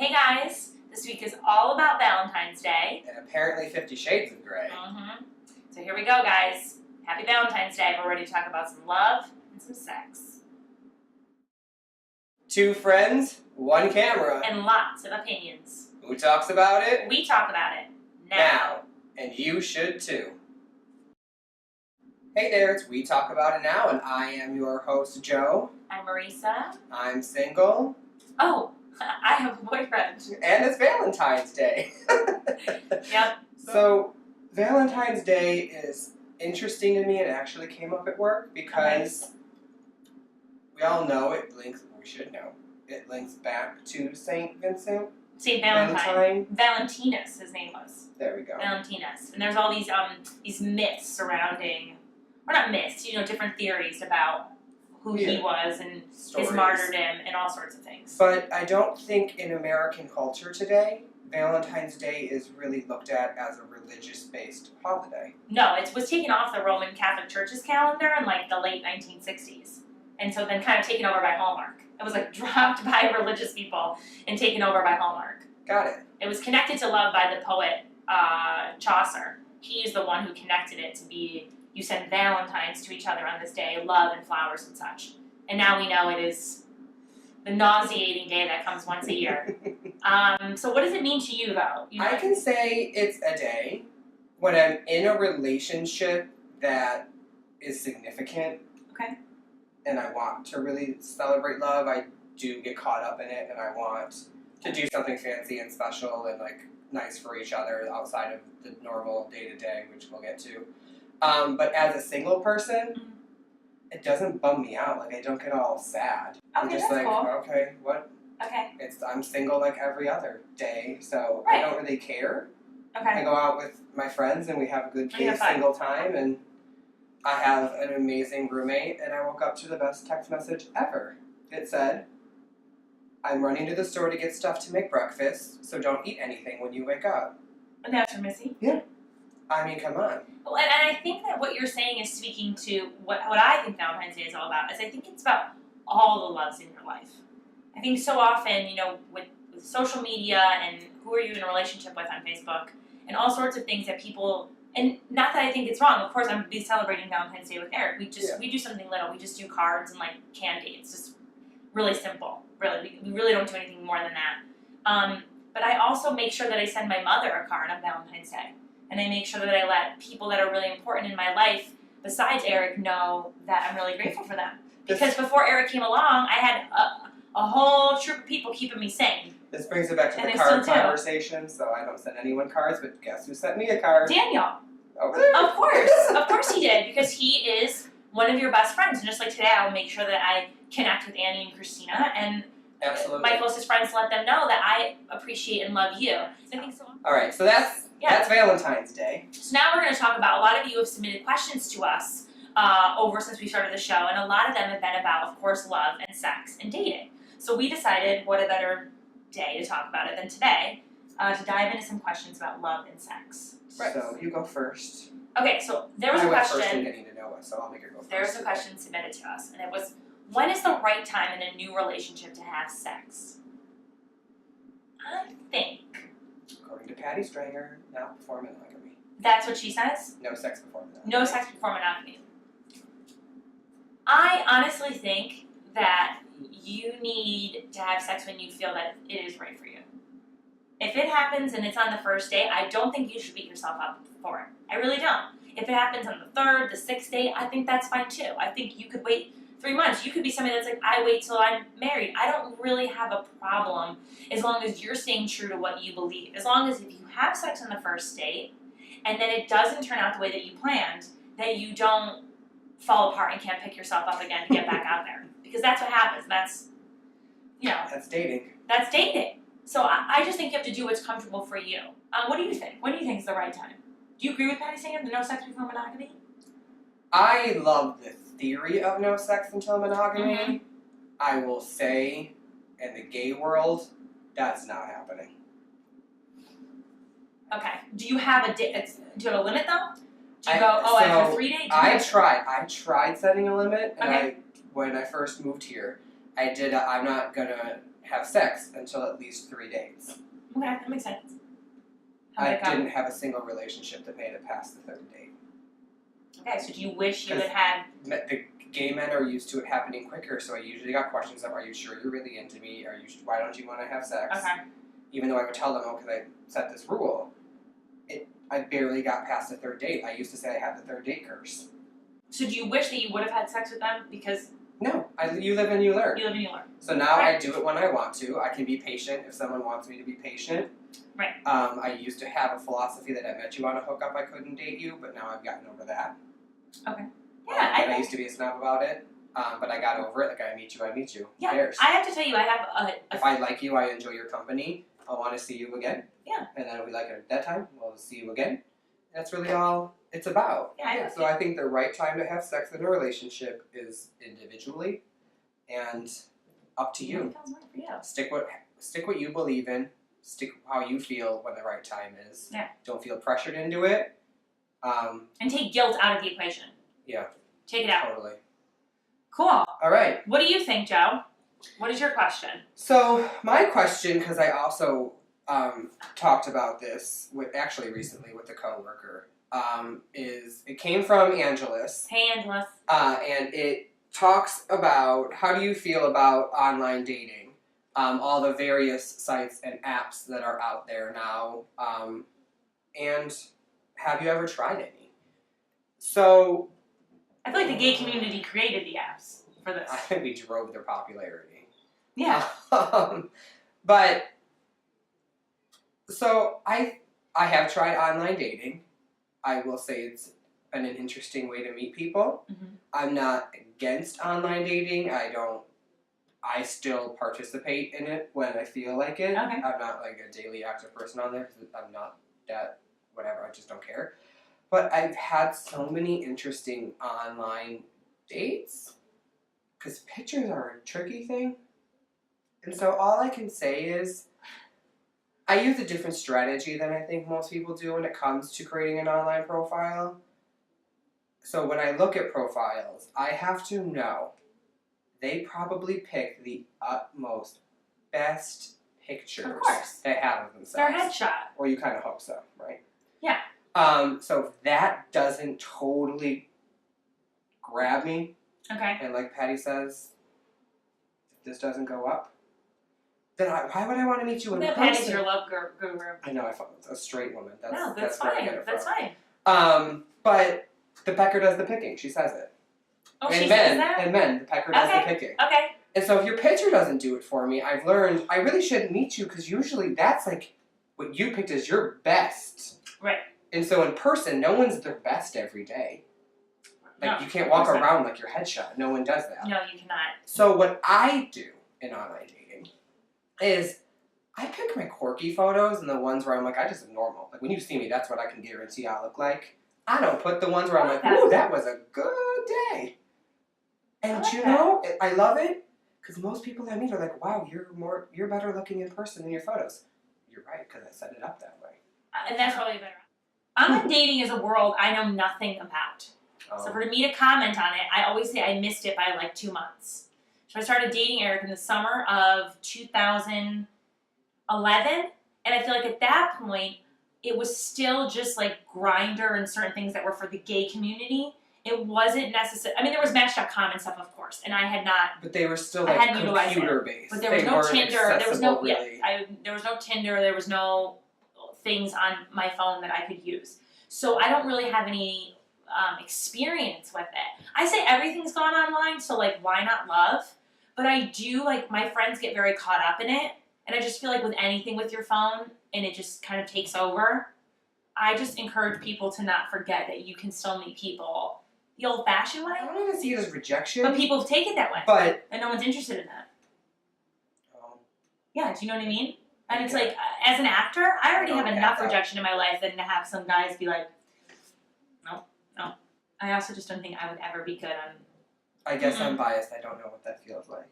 Hey guys, this week is all about Valentine's Day. And apparently 50 Shades of Grey. So here we go, guys. Happy Valentine's Day. We're ready to talk about some love and some sex. Two friends, one camera. And lots of opinions. Who talks about it? We talk about it now. Now. And you should too. Hey there, it's We Talk About It Now, and I am your host, Joe. I'm Marisa. I'm single. Oh, I have a boyfriend. And it's Valentine's Day. Yep. So, Valentine's Day is interesting to me. It actually came up at work because we all know it links, we should know, it links back to St. Vincent. St. Valentine. Valentinus, his name was. There we go. Valentinus. And there's all these myths surrounding, or not myths, different theories about who he was and Stories. his martyrdom and all sorts of things. But I don't think in American culture today, Valentine's Day is really looked at as a religious-based holiday. No, it was taken off the Roman Catholic Church's calendar in like the late 1960s. And so then kind of taken over by Hallmark. It was like dropped by religious people and taken over by Hallmark. Got it. It was connected to love by the poet Chaucer. He is the one who connected it to be, you send Valentines to each other on this day, love and flowers and such. And now we know it is the nauseating day that comes once a year. So what does it mean to you, though? I can say it's a day when I'm in a relationship that is significant. Okay. And I want to really celebrate love. I do get caught up in it, and I want to do something fancy and special and like nice for each other outside of the normal day-to-day, which we'll get to. But as a single person, it doesn't bum me out. Like, I don't get all sad. I'm Okay, just that's like, cool. okay, what? Okay. I'm single like every other day, so Right. I don't really care. I Okay. go out with my friends and we have a good You have fun. single time, and I have an amazing roommate, and I woke up to the best text message ever. It said, I'm running to the store to get stuff to make breakfast, so don't eat anything when you wake up. And that's from Missy? Yeah. I mean, come on. Well, and I think that what you're saying is speaking to what I think Valentine's Day is all about, is I think it's about all the loves in your life. I think so often, with social media and who are you in a relationship with on Facebook and all sorts of things that people, and not that I think it's wrong, of course I'm be celebrating Valentine's Day with Eric. We do something little. We just do cards and like candy. It's just really simple. Really, we really don't do anything more than that. But I also make sure that I send my mother a card on Valentine's Day. And I make sure that I let people that are really important in my life, besides Eric, know that I'm really grateful for them. Because before Eric came along, I had a whole troop of people keeping me sane. This brings it back to And the I card still do. conversation, so I don't send anyone cards, but guess who sent me a card? Daniel. Over there. Of course he did, because he is one of your best friends. And just like today, I'll make sure that I connect with Annie and Christina, and Absolutely. my closest friends, to let them know that I appreciate and love you. So I think so. All right, so that's Valentine's Day. So now we're going to talk about, a lot of you have submitted questions to us over since we started the show, and a lot of them have been about, of course, love and sex and dating. So we decided what a better day to talk about it than today, to dive into some questions about love and sex. Right. So you go first. Okay, so there was I a went first in question. getting to know us, so I'll make her go first. There was a question submitted to us, and it was, when is the right time in a new relationship to have sex? I think According to Patty Stranger, not before monogamy. that's what she says. No sex before monogamy. No sex before monogamy. I honestly think that you need to have sex when you feel that it is right for you. If it happens and it's on the first date, I don't think you should beat yourself up for it. I really don't. If it happens on the third, the sixth date, I think that's fine too. I think you could wait 3 months. You could be somebody that's like, I wait till I'm married. I don't really have a problem as long as you're staying true to what you believe. As long as if you have sex on the first date and then it doesn't turn out the way that you planned, that you don't fall apart and can't pick yourself up again to get back out there. Because that's what happens. That's dating. That's dating. So I just think you have to do what's comfortable for you. What do you think? When do you think is the right time? Do you agree with Patty saying the no sex before monogamy? I love the theory of no sex until monogamy. Mm-hmm. I will say, in the gay world, that's not happening. Okay. Do you have a do you have a limit though? Do you So after 3 days? I tried setting a limit, and Okay. when I first moved here, I did I'm not gonna have sex until at least 3 dates. Okay, that makes sense. How I did it go? didn't have a single relationship that made it past the 3rd date. Okay, so do you wish you had had... The gay men are used to it happening quicker, so I usually got questions of, are you sure you're really into me? Why don't you want to have sex? Okay. Even though I would tell them, because I set this rule, I barely got past the 3rd date. I used to say I had the 3rd date curse. So do you wish that you would have had sex with them because... No, you live and you learn. You live and you learn. So now Right. I do it when I want to. I can be patient if someone wants me to be patient. Right. I used to have a philosophy that I met you on a hookup, I couldn't date you, but now I've gotten over that. Okay. Yeah, I used to be a snob about it, but I got over it. Like, I meet you, I meet you. Yeah, Who cares? I have to tell you, I have If I like you, I enjoy your company. I want to see you again. Yeah. And then if we like it at that time, we'll see you again. That's really all it's about. Yeah, So I think the right time to have sex in a relationship is individually and up to you. It feels right for you. Stick what you believe in. Stick how you feel when the right time is. Yeah. Don't feel pressured into it. And take guilt out of the equation. Yeah. Take it out. Totally. Cool. All right. What do you think, Joe? What is your question? So my question, because I also talked about this recently with a coworker, is it came from Angelus. Hey, Angela. And it talks about how do you feel about online dating, all the various sites and apps that are out there now, and have you ever tried any? So I feel like the gay community created the apps for this. I think we drove their popularity. Yeah. But so I have tried online dating. I will say it's been an interesting way to meet people. Mm-hmm. I'm not against online dating. I still participate in it when I feel like it. Okay. I'm not like a daily active person on there because I'm not that whatever. I just don't care. But I've had so many interesting online dates because pictures are a tricky thing. And so all I can say is I use a different strategy than I think most people do when it comes to creating an online profile. So when I look at profiles, I have to know they probably pick the utmost best pictures Of course. they have of themselves. Their headshot. Or you kind of hope so, right? Yeah. So if that doesn't totally grab me, Okay. and like Patty says, if this doesn't go up, then why would I want to meet you in person? Patty's your love guru. I know, I thought it's a straight woman. That's where I fine. get it That's from. fine. But the pecker does the picking. She says it. Oh, and she men, says that? And men, the pecker does the picking. Okay. And so if your picture doesn't do it for me, I've learned I really shouldn't meet you because usually that's like what you picked as your best. Right. And so in person, no one's their best every day. Like, No, you can't walk of course around like your headshot. No one does that. No, you cannot. So what I do in online dating is I pick my quirky photos and the ones where I'm like, I just am normal. Like, when you see me, that's what I can guarantee I look like. I don't put the ones where I'm like, ooh, that was a good day. And you know, I love it because most people I meet are like, wow, you're better looking in person than your photos. You're right, because I set it up that way. And that's probably better. Online dating is a world I know nothing about. So for me to comment on it, I always say I missed it by like 2 months. So I started dating Eric in the summer of 2011, and I feel like at that point, it was still just like Grindr and certain things that were for the gay community. It wasn't necessary. I mean, there was Match.com and stuff, of course, and I had not. But they were still I like hadn't utilized computer based. But there was no Tinder. There was no really. there was no Tinder. There was no things on my phone that I could use. So I don't really have any experience with it. I say everything's gone online, so like why not love? But I do like my friends get very caught up in it, and I just feel like with anything with your phone, and it just kind of takes over. I just encourage people to not forget that you can still meet people the old-fashioned way. I don't even see it as rejection. But people take it that way. But and no one's interested in that. Yeah, do you know what I mean? And it's like, as an actor, I already have enough rejection in my life than to have some guys be like, no. I also just don't think I would ever be good on... I guess I'm biased. I don't know what that feels like.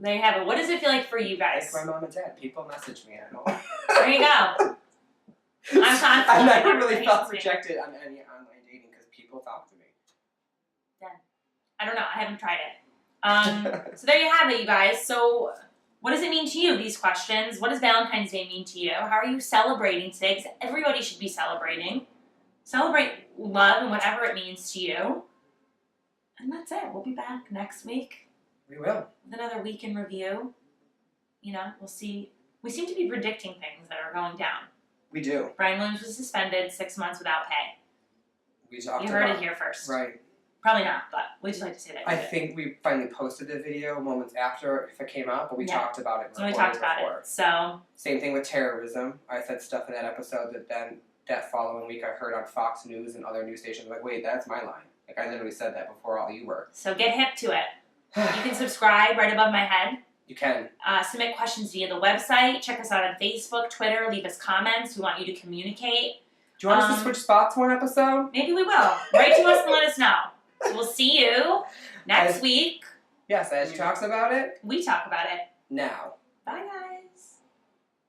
There you have it. What does it feel like for you guys? Like my mom and dad. People message me. I don't... There you go. I've never really felt rejected on any online dating because people talk to me. I don't know. I haven't tried it. So there you have it, you guys. So what does it mean to you, these questions? What does Valentine's Day mean to you? How are you celebrating today? Because everybody should be celebrating. Celebrate love and whatever it means to you. And that's it. We'll be back next week. We will. With another week in review. You know, we'll see. We seem to be predicting things that are going down. We do. Brian Williams was suspended 6 months without pay. We talked You about heard it here first. Right. Probably not, but we just like to say that. I think we finally posted the video moments after if it came out, but we talked about it. So we talked about it. So same thing with terrorism. I said stuff in that episode that then that following week I heard on Fox News and other news stations like, wait, that's my line. Like I literally said that before all you were. So get hip to it. You can subscribe right above my head. You can. Submit questions via the website. Check us out on Facebook, Twitter. Leave us comments. We want you to communicate. Do you want us to switch spots one episode? Maybe we will. Write to us and let us know. So we'll see you next week. Yes, as she talks about it. We talk about it. Now.